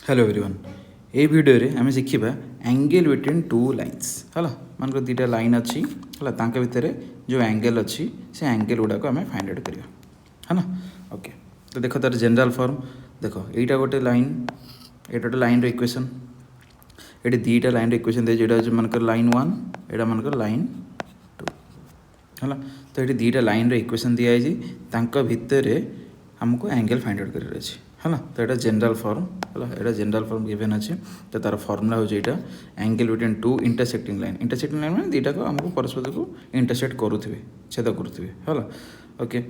Hello everyone ये video रे आम शिखा एंगल बिटवीन टू लाइन्स है मानक दुईटा लाइन अच्छी है भितर जो एंगल अच्छी से एंगल गुड़ाक आम फाइंड आउट करवा है ना। ओके तो देख तार जनरल फॉर्म देख यहाँ गोटे लाइन ये गोटे लाइन इक्वेशन ये दुईटा लाइन इक्वेशन दिए जो मानक लाइन वन यहाँ मानक लाइन टू है तो ये दुईटा लाइन इक्वेशन दिखाई भितर आमको एंगल फाइंड आउट कर है तो यहाँ जनरल फॉर्म है यहाँ जनरल फॉर्म गिवन अच्छे तो तार फॉर्मूला हूँ यहाँ angle between to intersecting line मैंने दुईटा को आमको परस्पर को इंटरसेक्ट करुवे छेद करुवे है। Okay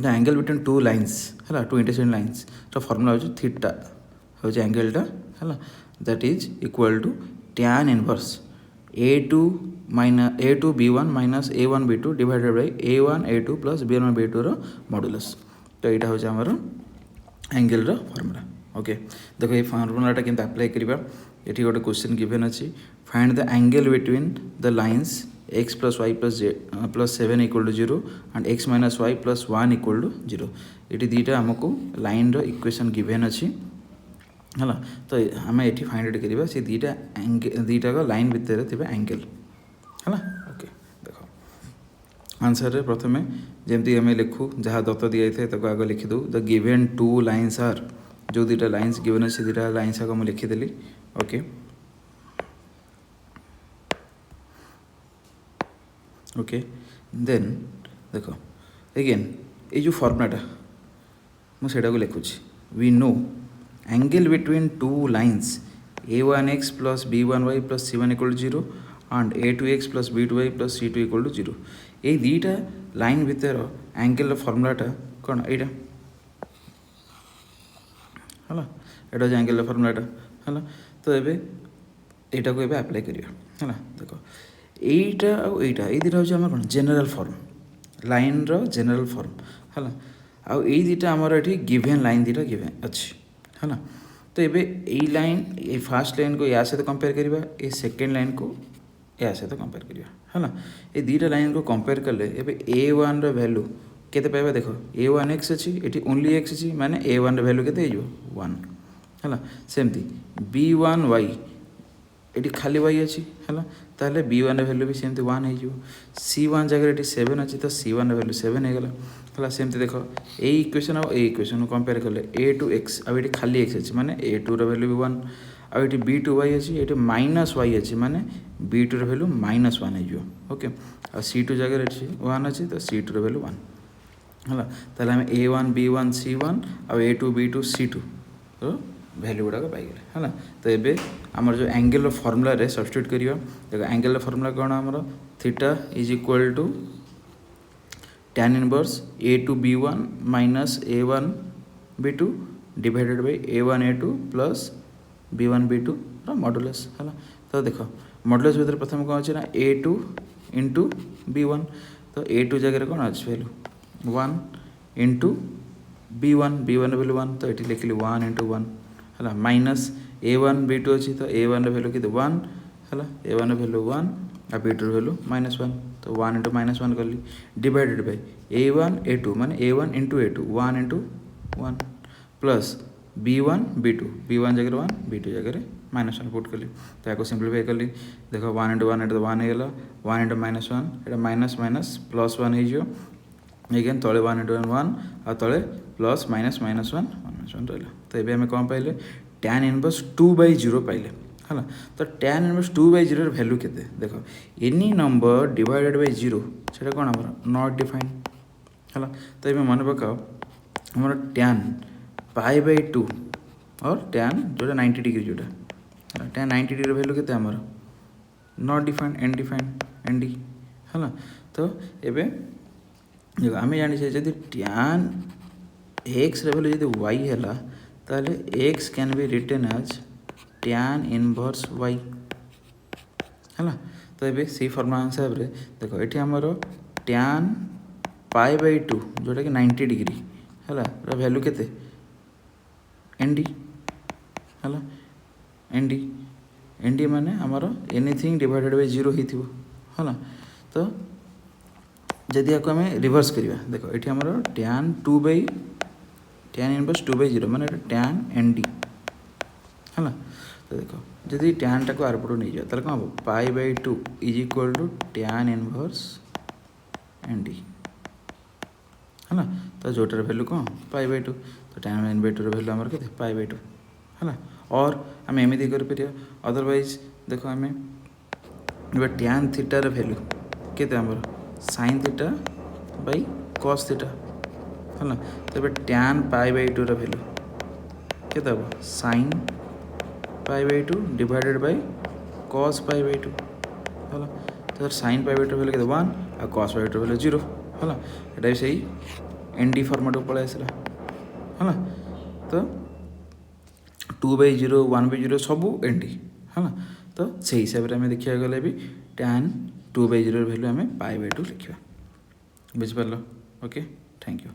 the angle between two lines है टू इंटरसेक्टिंग लाइन्स तो फॉर्मूला हूँ थीटा हूँ एंगलटा है that is equal to tan inverse a2 b1 minus a1 b2 divided by a1 a2 plus b1 b2 रो मॉडुलस तो यहाँ हूँ आमर एंगल फॉर्मूला। ओके देखो ये फॉर्मूलाटा केमती अप्लाई करवा ये गोटे क्वेश्चन गिवन अच्छी find the angle between the lines x plus y plus 7 equal to 0 and x minus y plus 1 equal to 0 ये दुईटा आमको लाइन इक्वेशन गिवन अच्छी है तो आम ये फाइंड आउट करवा से दुईटा लाइन भितर थे एंगल है। ओके देख आंसर प्रथम जमती आम लिखू जहाँ दत्त दी जाए आग लिखिदे the given two lines are जो दुईटा लाइन्स गिवन अच्छे दुईटा लाइन्स आग मुझे लिखिदेली। ओके ओके देन देख अगेन ये जो फॉर्मूलाटा मुझे लिखुची we know angle between two lines a1x plus b1y plus c1 equal to 0 and a2x plus b2y plus c2 equal to 0 ये दुईटा लाइन भितर एंगल फॉर्मूलाटा कौन यहाँ है यहाँ एंगल फॉर्मूलाटा है तो यहाँ को ये अप्लाई करा है देख यहीटा आईटा ये दुटा हूँ कौन general form line general form है आई दुटा आमर ये गिवेन लाइन दुटा गिवेन अच्छी है तो ये यही लाइन ये फास्ट लाइन को या सहित कंपेयर करवा ये सेकेंड लाइन को या सहित कंपेयर करवा है ये दुईटा लाइन को कंपेयर कले a1 वैल्यू केते पाइबा देख a1x अच्छी ये ओनली x अच्छी माने a1 वैल्यू केते हो 1 है सेमती b1y ये खाली y अच्छी है ताहले b1 वैल्यू भी सेमती 1 हो c1 जगह ये 7 अच्छी तो c1 वैल्यू 7 हो गला सेमती देख ये इक्वेशन और ये इक्वेशन को कंपेयर कले a2x अब ये खाली x अच्छी माने a2 वैल्यू भी 1 अब ये b2y अच्छी ये माइनस y अच्छी माने b2 वैल्यू माइनस 1 हो। ओके और c2 जगह 1 अच्छी तो c2 वैल्यू 1 है ताहले आम a1 b1 c1 और a2 b2 c2 तो वैल्यू गुड़ाक पाइगले है तो ये आमर जो एंगल फॉर्मूला रे सब्स्टिट्यूट करवा देखो एंगल फॉर्मूला कौन आमर theta is equal to tan inverse a2 b1 minus a1 b2 divided by a1 a2 plus b1 b2 modulus है तो देख मॉडुलस भितर प्रथम कौन अच्छे ना a2 इंटू b1 तो a2 जगह कौन अच्छे वैल्यू 1 इंटू b1 वैल्यू 1 तो ये लिखिली 1 इंटू 1 है माइनस a1 b2 अच्छी तो a1 वैल्यू के 1 है a1 वैल्यू 1 और b2 वैल्यू माइनस 1 तो 1 इंटू माइनस 1 कर ली डिवाइडेड बाय a1 a2 माने a1 into a2 1 into 1 plus b1 b1 जगह 1 b2 जगह माइनस 1 पुट कली तो या सिंप्लीफाई कली देख 1 इंटू 1 इंटू 1 हो 1 इंटू माइनस 1 ये माइनस माइनस प्लस 1 हो एगेन तले 1 इंटू 1 और तले प्लस माइनस माइनस 1 रहा तो ये आम कौन पाइले tan इनवर्स 2/0 पाइले है तो tan इनवर्स 2/0 वैल्यू के देख एनी नंबर डिवाइडेड बाय 0 से कौन आम नॉट डिफाइंड है तो ये मन पकाओ आम tan π/2 और tan जो 90 डिग्री जोटा tan 90 डिग्री वैल्यू के आम नॉट डिफाइंड एन डी है तो ये देखो आम जानी जब tan x वैल्यू जब y है ताले x can be written as tan inverse y है तो ये से फॉर्मूला हिसाब से देखो ये आमर tan π/2 जोटा कि 90 डिग्री है वैल्यू केते एन डी है एन डी माने आमर एनीथिंग डिवाइडेड बाय 0 है तो जदि आपको आम रिवर्स करवा देखो ये आमर tan इनवर्स 2/0 माने tan एन डी देखो जदि tan टाक आरपट नहीं जाए ताले कौन हम π/2 is equal to tan inverse N D है ना। तो जोटार वैल्यू कौन π/2 तो tan n/2 वैल्यू आमर के π/2 है ना। और आम एमती कर अदरवाइज देखो आम tan थीटार वैल्यू के sin थीटा बै cos थीटा है ना। तो tan π/2 वैल्यू के sin π/2 डिवाइडेड बाय cos π/2 है। तो sin π/2 वैल्यू के 1 और cos π/2 वैल्यू 0 है। यहाँ भी सही एन डी फॉर्मेट को पलि आसला है ना। तो 2/0 1/0 सब एन डी है ना। तो से हिसाब से आम देखा गले भी tan 2/0 वैल्यू आम π/2 लिखा बुझिपार। Okay thank you.